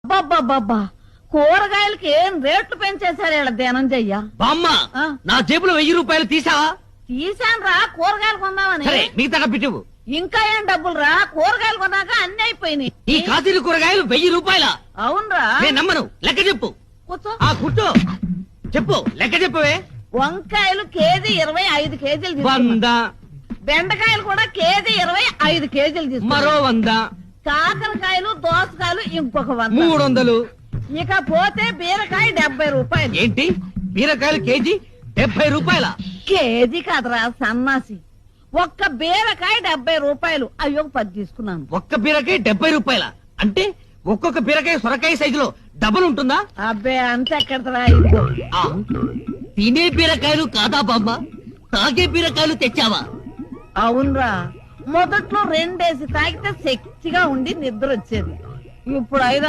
అబ్బబ్బబ్బబ్బా కూరగాయలకి ఏం రేట్లు పెంచేశారు ఇలా ధనంజయ్య. బామ్మ నా జేబులో 1000 రూపాయలు తీసావా? తీసాను రా కూరగాయలు కొందామని. సరే మిగతా డబ్బిటివు. ఇంకా ఏం డబ్బులు రా, కూరగాయలు కొన్నాక అన్ని అయిపోయినాయి. ఈ కాశీలు కూరగాయలు 1000 రూపాయల? అవునరా. నేను నమ్మను, లెక్క చెప్పు. కూర్చో. కూర్చో చెప్పు, లెక్క చెప్పవే. వంకాయలు కేజీ 25 కేజీలు తీసుకున్నా. 100. బెండకాయలు కూడా కేజీ 25 కేజీలు తీసుకున్నా. మరో 100. కాకరకాయలు దోసకాయలు ఇంకొక 100. 300. ఇక పోతే బీరకాయ 70 రూపాయలు. ఏంటి బీరకాయలు కేజీ 70 రూపాయల? కేజీ కాదురా సన్నాసి, ఒక్క బీరకాయ 70 రూపాయలు. అయ్యో 10 తీసుకున్నాను. ఒక్క బీరకాయ 70 రూపాయల అంటే ఒక్కొక్క బీరకాయ సొరకాయ సైజులో డబల్ ఉంటుందా? అబ్బే అంత ఎక్కడరా. తినే బీరకాయలు కాదా బామ్మ, తాగే బీరకాయలు తెచ్చావా? అవునరా, మొదట్లో 2 తాగితే శక్తిగా ఉండి నిద్ర వచ్చేది. ఇప్పుడు 5